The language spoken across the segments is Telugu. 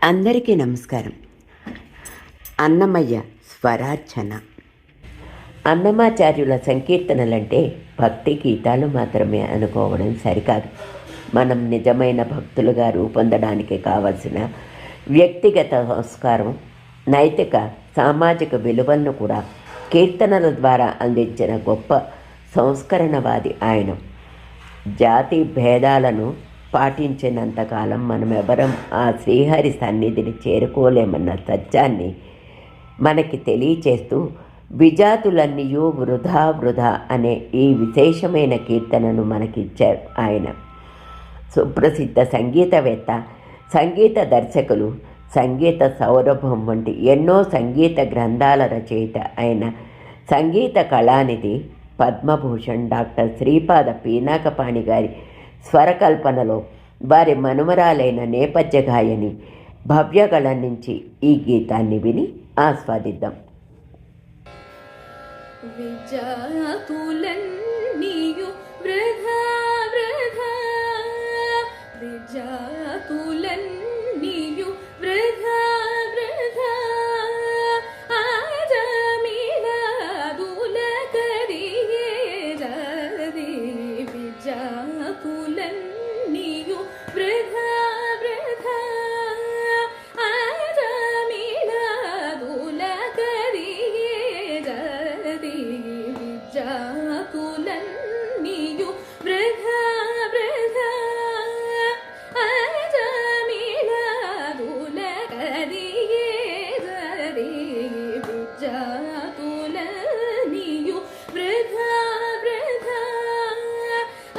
అందరికీ నమస్కారం. అన్నమయ్య స్వరార్చన. అన్నమాచార్యుల సంకీర్తనలంటే భక్తి గీతాలు మాత్రమే అనుకోవడం సరికాదు. మనం నిజమైన భక్తులుగా రూపొందడానికి కావలసిన వ్యక్తిగత సంస్కారం, నైతిక సామాజిక విలువలను కూడా కీర్తనల ద్వారా అందించిన గొప్ప సంస్కరణవాది ఆయన. జాతి భేదాలను పాటించినంతకాలం మనమెవరం ఆ శ్రీహరి సన్నిధిని చేరుకోలేమన్న సత్యాన్ని మనకి తెలియచేస్తూ విజాతులన్నీయూ వృధా వృధా అనే ఈ విశేషమైన కీర్తనను మనకిచ్చారు ఆయన. సుప్రసిద్ధ సంగీతవేత్త, సంగీత దర్శకులు, సంగీత సౌరభం వంటి ఎన్నో సంగీత గ్రంథాల రచయిత అయిన సంగీత కళానిధి పద్మభూషణ్ డాక్టర్ శ్రీపాద పీనాకపాణి గారి స్వరకల్పనలో వారి మనుమరాలైన నేపథ్య గాయని భవ్యగళ నుంచి ఈ గీతాన్ని విని ఆస్వాదిద్దాం. విజాతులన్నీయు వృధా వృధా, విజాతులన్నీయు వృధా వృధా, ఆజమిళదులకరియేరది. విజాతులన్నీయు వృధా వృధా, ఆజమిళదులకరియేరది. విజాతులన్నీయు వృధా వృధా, ఆజమిళదులకరియేరది. విజాతులన్నీయు వృధా వృధా,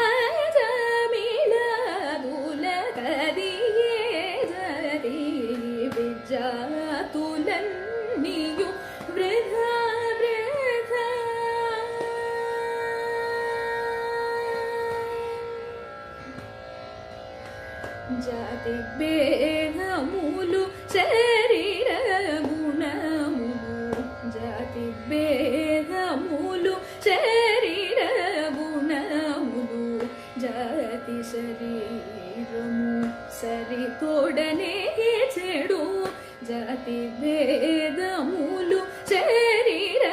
ఆజమిళదులకరియేరది. విజాతులన్నీయు వృధా వృధా. జాతి భేదములు శరీర గుణములు, జాతి భేదములు శరీర గుణములు, జాతి శరీరము సరితోడనే చెడు. జాతి భేదములు శరీర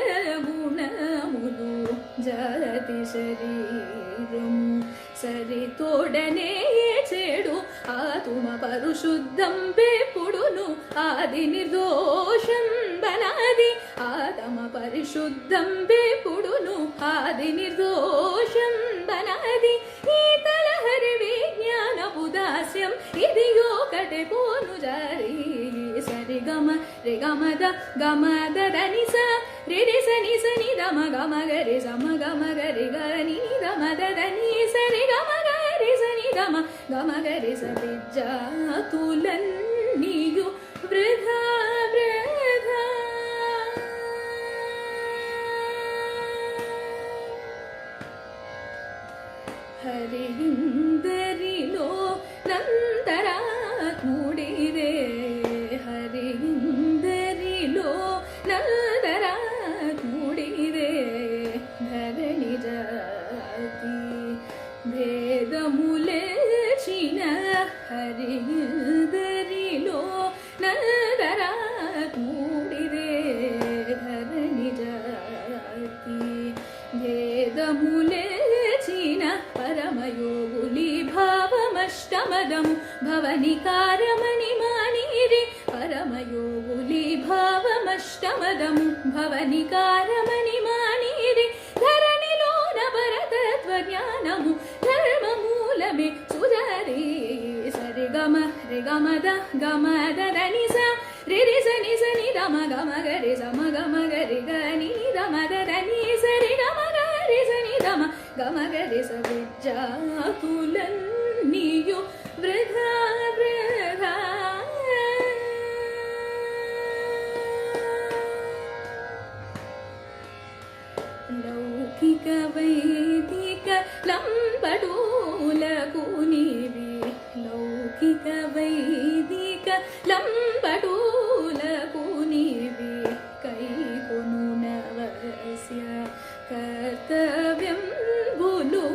గుణములు, జాతి శరీరము సరితోడనే చెడు. ఆతుమ పరుశుద్ధం బేపుడును ఆది నిర్దోషం బనాది. ఆతమ పరిశుద్ధం బేపుడును ఆది నిర్దోషం బనాది. ఈ తలహరి విజ్ఞానపు దాస్యం ఇది ఒకటే పోను జారి. సరి గమ రి గమద గమద దని స రి రి స ని స ని ద మ గమ గరి స మ గమ గరి గ ని ద మ ద దని సరి గమ గరి స ని ద మ గమ గరి స. విజాతులన్నీయు వృధా వృధా, హరియిందరిలో నంతరాత్ముడివే. హరియిందరిలో నంతరాత్ముడివే. ధరణి జాతి భేదములేచిన హరియిందరిలో నంతరాత్ముడివే. ధరణి జాతి భేదములేచిన పరమయోగులి భావమష్టమదము భవనికారమణి మానిరి. పరమయోగులి భావమష్టమదము భవనికారమణి మానిరి. ధరణిలోన పరతత్వ జ్ఞానము ధర్మమూలమే సుధరి. సరి గమ రి గమద గమద దని స రి రి స ని స ని ద మ గమ గరి స మ గమ గరి గ ని ద మ ద దని సరి గమ గరి స ని ద మ గమ గరి స. విజాతులన్నీయు వృధా వృధా, లౌకిక వైదిక లంబటూలకు నీవి. లౌకిక వైదిక లంబటూలకు నీవి. కైకొను నవస్య కర్తవ్యం బులు.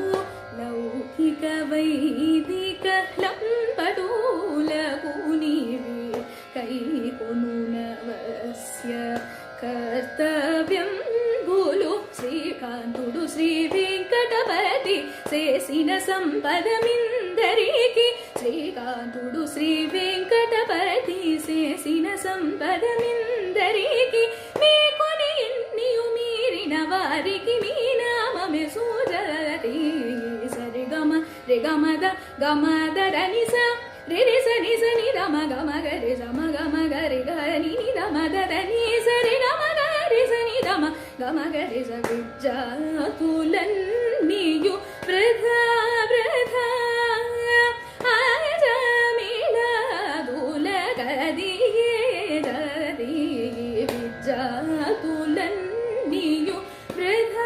లౌకిక వైదిక లంబటూ సంపదమిందరికి శ్రీకాంతుడు శ్రీ వెంకటపతి చేసిన సంపదమిందరికి మీ కొని ఎన్నియు మీరిన వారికి మీ నామమే సూరతి సరిగమ రిగమద గమదరనిస రిరిస నిస నిరమ గమ గరి సమ గమ గరి గని నిరమ దదని సరి గమ గరి సని రమ గమ గరి స విద్యాతులన్నీయు వృధా వృధా ఆజమిళదుల గదియే దది విద్యాతులన్నీయు వృధా